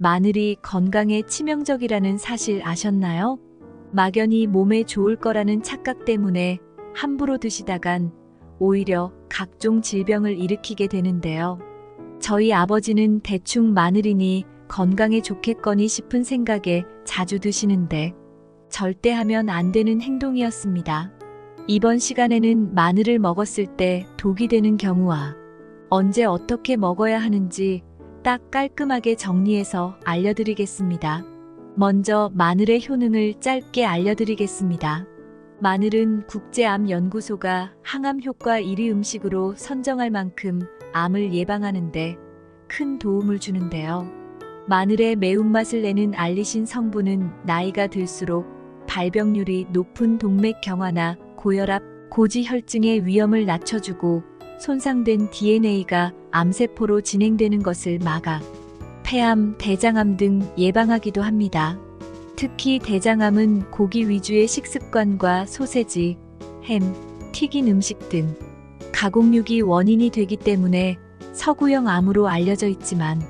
마늘이 건강에 치명적이라는 사실 아셨나요? 막연히 몸에 좋을 거라는 착각 때문에 함부로 드시다간 오히려 각종 질병을 일으키게 되는데요. 저희 아버지는 대충 마늘이니 건강에 좋겠거니 싶은 생각에 자주 드시는데 절대 하면 안 되는 행동이었습니다. 이번 시간에는 마늘을 먹었을 때 독이 되는 경우와 언제 어떻게 먹어야 하는지 딱 깔끔하게 정리해서 알려드리겠습니다. 먼저 마늘의 효능을 짧게 알려드리겠습니다. 마늘은 국제암연구소가 항암 효과 1위 음식으로 선정할 만큼 암을 예방하는데 큰 도움을 주는데요. 마늘의 매운맛을 내는 알리신 성분은 나이가 들수록 발병률이 높은 동맥경화나 고혈압, 고지혈증의 위험을 낮춰주고 손상된 DNA가 암세포로 진행되는 것을 막아 폐암, 대장암 등 예방하기도 합니다. 특히 대장암은 고기 위주의 식습관과 소세지, 햄, 튀긴 음식 등 가공육이 원인이 되기 때문에 서구형 암으로 알려져 있지만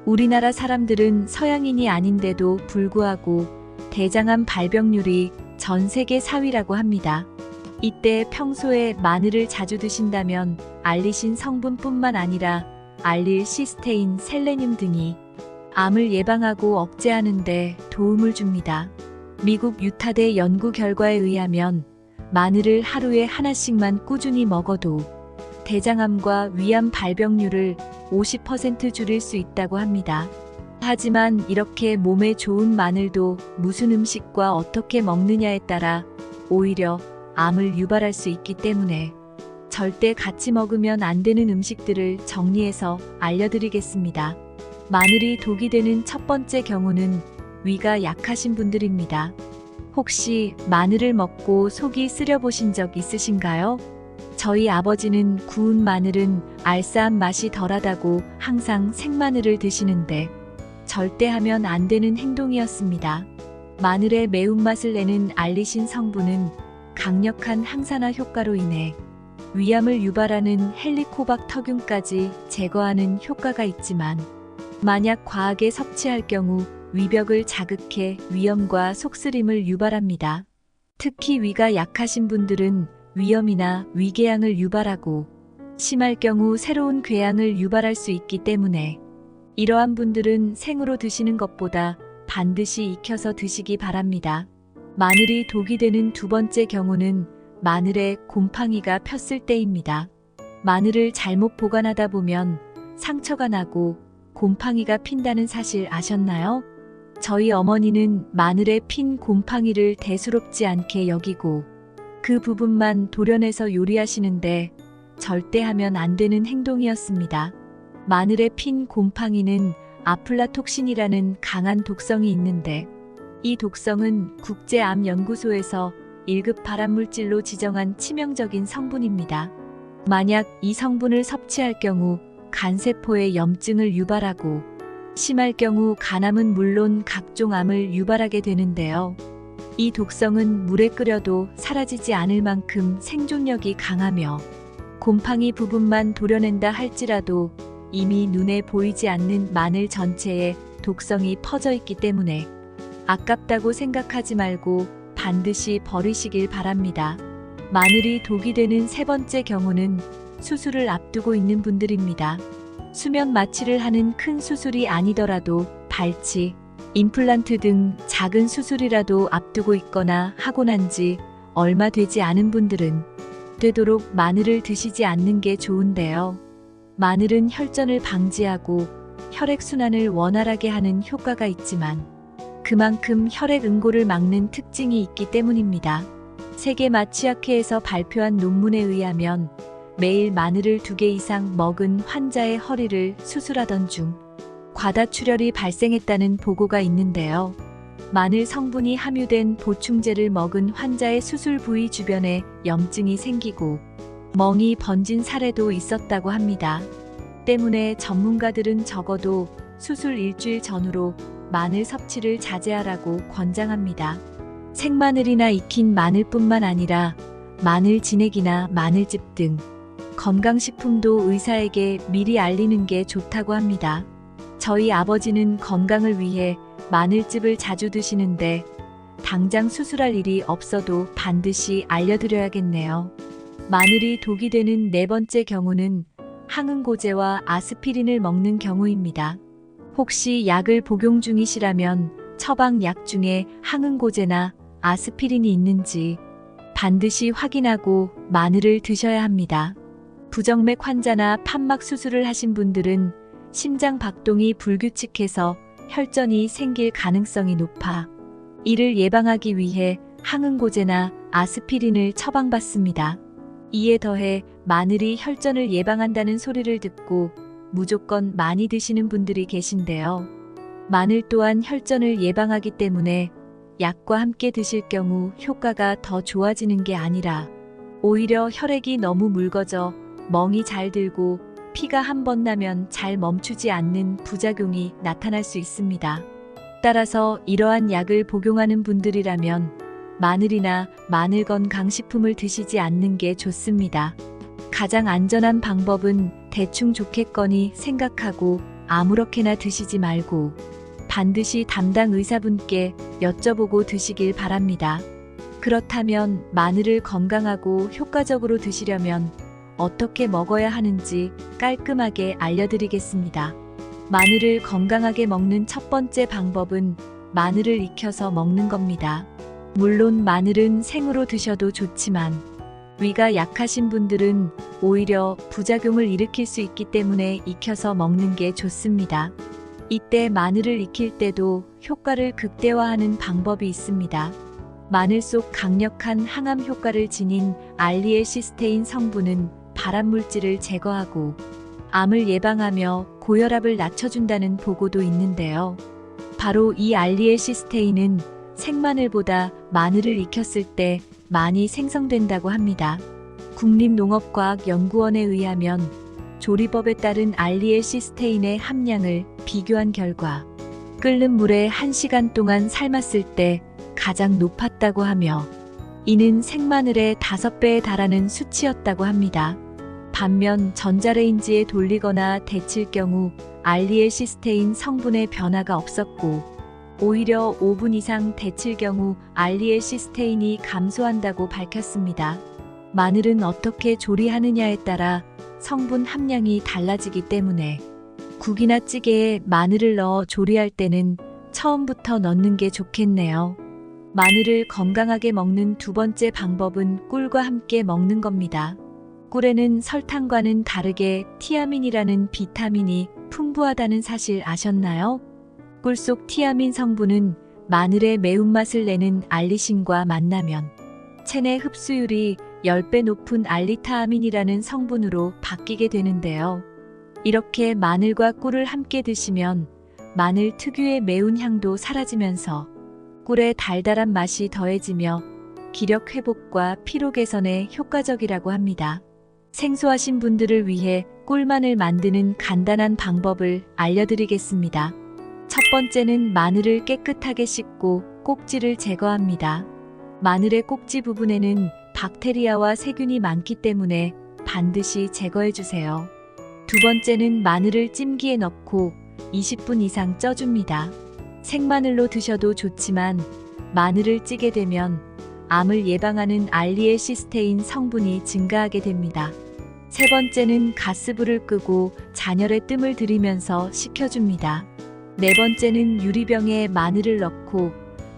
우리나라 사람들은 서양인이 아닌데도 불구하고 대장암 발병률이 전 세계 4위라고 합니다. 이때 평소에 마늘을 자주 드신다면 알리신 성분뿐만 아니라 알릴시스테인, 셀레늄 등이 암을 예방하고 억제하는 데 도움을 줍니다. 미국 유타대 연구 결과에 의하면 마늘을 하루에 하나씩만 꾸준히 먹어도 대장암과 위암 발병률을 50% 줄일 수 있다고 합니다. 하지만 이렇게 몸에 좋은 마늘도 무슨 음식과 어떻게 먹느냐에 따라 오히려 암을 유발할 수 있기 때문에 절대 같이 먹으면 안 되는 음식들을 정리해서 알려드리겠습니다. 마늘이 독이 되는 첫 번째 경우는 위가 약하신 분들입니다. 혹시 마늘을 먹고 속이 쓰려보신 적 있으신가요? 저희 아버지는 구운 마늘은 알싸한 맛이 덜하다고 항상 생마늘을 드시는데 절대 하면 안 되는 행동이었습니다. 마늘의 매운맛을 내는 알리신 성분은 강력한 항산화 효과로 인해 위암을 유발하는 헬리코박터균까지 제거하는 효과가 있지만 만약 과하게 섭취할 경우 위벽을 자극해 위염과 속쓰림을 유발합니다. 특히 위가 약하신 분들은 위염이나 위궤양을 유발하고 심할 경우 새로운 궤양을 유발할 수 있기 때문에 이러한 분들은 생으로 드시는 것보다 반드시 익혀서 드시기 바랍니다. 마늘이 독이 되는 두 번째 경우는 마늘에 곰팡이가 폈을 때입니다. 마늘을 잘못 보관하다 보면 상처가 나고 곰팡이가 핀다는 사실 아셨나요? 저희 어머니는 마늘에 핀 곰팡이를 대수롭지 않게 여기고 그 부분만 도려내서 요리하시는데 절대 하면 안 되는 행동이었습니다. 마늘에 핀 곰팡이는 아플라톡신이라는 강한 독성이 있는데 이 독성은 국제암연구소에서 1급 발암물질로 지정한 치명적인 성분입니다. 만약 이 성분을 섭취할 경우 간세포에 염증을 유발하고 심할 경우 간암은 물론 각종 암을 유발하게 되는데요. 이 독성은 물에 끓여도 사라지지 않을 만큼 생존력이 강하며 곰팡이 부분만 도려낸다 할지라도 이미 눈에 보이지 않는 마늘 전체에 독성이 퍼져 있기 때문에 아깝다고 생각하지 말고 반드시 버리시길 바랍니다. 마늘이 독이 되는 세 번째 경우는 수술을 앞두고 있는 분들입니다. 수면 마취를 하는 큰 수술이 아니더라도 발치, 임플란트 등 작은 수술이라도 앞두고 있거나 하고 난 지 얼마 되지 않은 분들은 되도록 마늘을 드시지 않는 게 좋은데요. 마늘은 혈전을 방지하고 혈액순환을 원활하게 하는 효과가 있지만 그만큼 혈액 응고를 막는 특징이 있기 때문입니다. 세계마취학회에서 발표한 논문에 의하면 매일 마늘을 2개 이상 먹은 환자의 허리를 수술하던 중 과다출혈이 발생했다는 보고가 있는데요. 마늘 성분이 함유된 보충제를 먹은 환자의 수술 부위 주변에 염증이 생기고 멍이 번진 사례도 있었다고 합니다. 때문에 전문가들은 적어도 수술 일주일 전후로 마늘 섭취를 자제하라고 권장합니다. 생마늘이나 익힌 마늘뿐만 아니라 마늘 진액이나 마늘즙 등 건강식품도 의사에게 미리 알리는 게 좋다고 합니다. 저희 아버지는 건강을 위해 마늘즙을 자주 드시는데 당장 수술할 일이 없어도 반드시 알려드려야겠네요. 마늘이 독이 되는 네 번째 경우는 항응고제와 아스피린을 먹는 경우입니다. 혹시 약을 복용 중이시라면 처방 약 중에 항응고제나 아스피린이 있는지 반드시 확인하고 마늘을 드셔야 합니다. 부정맥 환자나 판막 수술을 하신 분들은 심장 박동이 불규칙해서 혈전이 생길 가능성이 높아 이를 예방하기 위해 항응고제나 아스피린을 처방받습니다. 이에 더해 마늘이 혈전을 예방한다는 소리를 듣고 무조건 많이 드시는 분들이 계신데요. 마늘 또한 혈전을 예방하기 때문에 약과 함께 드실 경우 효과가 더 좋아지는 게 아니라 오히려 혈액이 너무 묽어져 멍이 잘 들고 피가 한 번 나면 잘 멈추지 않는 부작용이 나타날 수 있습니다. 따라서 이러한 약을 복용하는 분들이라면 마늘이나 마늘 건강식품을 드시지 않는 게 좋습니다. 가장 안전한 방법은 대충 좋겠거니 생각하고 아무렇게나 드시지 말고 반드시 담당 의사분께 여쭤보고 드시길 바랍니다. 그렇다면 마늘을 건강하고 효과적으로 드시려면 어떻게 먹어야 하는지 깔끔하게 알려드리겠습니다. 마늘을 건강하게 먹는 첫 번째 방법은 마늘을 익혀서 먹는 겁니다. 물론 마늘은 생으로 드셔도 좋지만 위가 약하신 분들은 오히려 부작용을 일으킬 수 있기 때문에 익혀서 먹는 게 좋습니다. 이때 마늘을 익힐 때도 효과를 극대화하는 방법이 있습니다. 마늘 속 강력한 항암 효과를 지닌 알리엘시스테인 성분은 발암물질을 제거하고 암을 예방하며 고혈압을 낮춰준다는 보고도 있는데요. 바로 이 알리엘시스테인은 생마늘보다 마늘을 익혔을 때 많이 생성된다고 합니다. 국립농업과학연구원에 의하면 조리법에 따른 알리엘시스테인의 함량을 비교한 결과 끓는 물에 1시간 동안 삶았을 때 가장 높았다고 하며 이는 생마늘의 5배에 달하는 수치였다고 합니다. 반면 전자레인지에 돌리거나 데칠 경우 알리엘시스테인 성분의 변화가 없었고 오히려 5분 이상 데칠 경우 알리엘시스테인이 감소한다고 밝혔습니다. 마늘은 어떻게 조리하느냐에 따라 성분 함량이 달라지기 때문에 국이나 찌개에 마늘을 넣어 조리할 때는 처음부터 넣는 게 좋겠네요. 마늘을 건강하게 먹는 두 번째 방법은 꿀과 함께 먹는 겁니다. 꿀에는 설탕과는 다르게 티아민이라는 비타민이 풍부하다는 사실 아셨나요? 꿀 속 티아민 성분은 마늘의 매운맛을 내는 알리신과 만나면 체내 흡수율이 10배 높은 알리타아민이라는 성분으로 바뀌게 되는데요. 이렇게 마늘과 꿀을 함께 드시면 마늘 특유의 매운 향도 사라지면서 꿀의 달달한 맛이 더해지며 기력 회복과 피로 개선에 효과적이라고 합니다. 생소하신 분들을 위해 꿀마늘 만드는 간단한 방법을 알려드리겠습니다. 첫 번째는 마늘을 깨끗하게 씻고 꼭지를 제거합니다. 마늘의 꼭지 부분에는 박테리아와 세균이 많기 때문에 반드시 제거해주세요. 두 번째는 마늘을 찜기에 넣고 20분 이상 쪄줍니다. 생마늘로 드셔도 좋지만 마늘을 찌게 되면 암을 예방하는 알리엘시스테인 성분이 증가하게 됩니다. 세 번째는 가스불을 끄고 잔열에 뜸을 들이면서 식혀줍니다. 네 번째는 유리병에 마늘을 넣고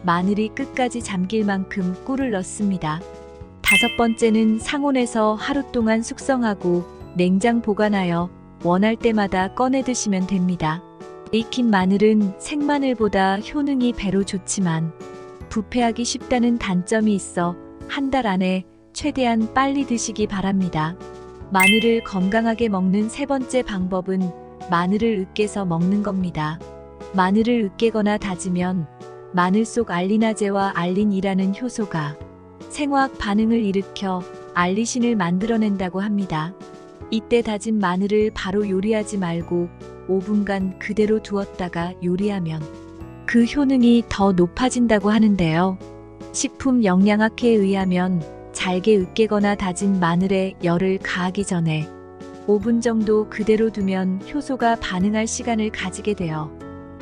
마늘이 끝까지 잠길 만큼 꿀을 넣습니다. 다섯 번째는 상온에서 하루 동안 숙성하고 냉장 보관하여 원할 때마다 꺼내 드시면 됩니다. 익힌 마늘은 생마늘보다 효능이 배로 좋지만 부패하기 쉽다는 단점이 있어 한 달 안에 최대한 빨리 드시기 바랍니다. 마늘을 건강하게 먹는 세 번째 방법은 마늘을 으깨서 먹는 겁니다. 마늘을 으깨거나 다지면 마늘 속 알리나제와 알린이라는 효소가 생화학 반응을 일으켜 알리신을 만들어낸다고 합니다. 이때 다진 마늘을 바로 요리하지 말고 5분간 그대로 두었다가 요리하면 그 효능이 더 높아진다고 하는데요. 식품영양학회에 의하면 잘게 으깨거나 다진 마늘에 열을 가하기 전에 5분 정도 그대로 두면 효소가 반응할 시간을 가지게 되어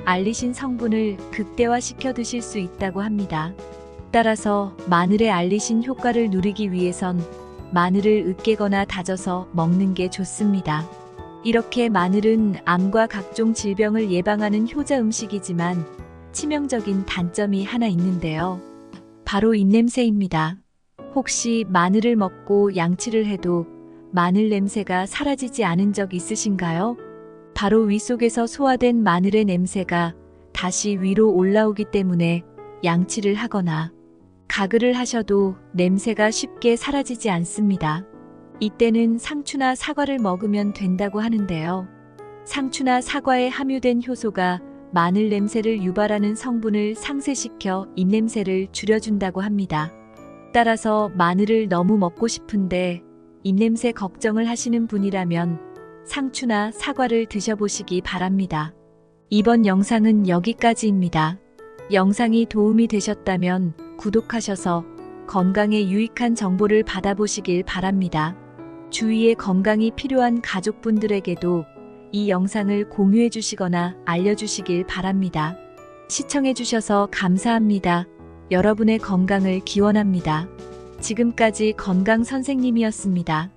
알리신 성분을 극대화시켜 드실 수 있다고 합니다. 따라서 마늘의 알리신 효과를 누리기 위해선 마늘을 으깨거나 다져서 먹는 게 좋습니다. 이렇게 마늘은 암과 각종 질병을 예방하는 효자 음식이지만 치명적인 단점이 하나 있는데요. 바로 입냄새입니다. 혹시 마늘을 먹고 양치를 해도 마늘 냄새가 사라지지 않은 적 있으신가요? 바로 위 속에서 소화된 마늘의 냄새가 다시 위로 올라오기 때문에 양치를 하거나 가글을 하셔도 냄새가 쉽게 사라지지 않습니다. 이때는 상추나 사과를 먹으면 된다고 하는데요. 상추나 사과에 함유된 효소가 마늘 냄새를 유발하는 성분을 상쇄시켜 입냄새를 줄여준다고 합니다. 따라서 마늘을 너무 먹고 싶은데 입냄새 걱정을 하시는 분이라면 상추나 사과를 드셔보시기 바랍니다. 이번 영상은 여기까지입니다. 영상이 도움이 되셨다면 구독하셔서 건강에 유익한 정보를 받아보시길 바랍니다. 주위에 건강이 필요한 가족분들에게도 이 영상을 공유해 주시거나 알려주시길 바랍니다. 시청해 주셔서 감사합니다. 여러분의 건강을 기원합니다. 지금까지 건강 선생님이었습니다.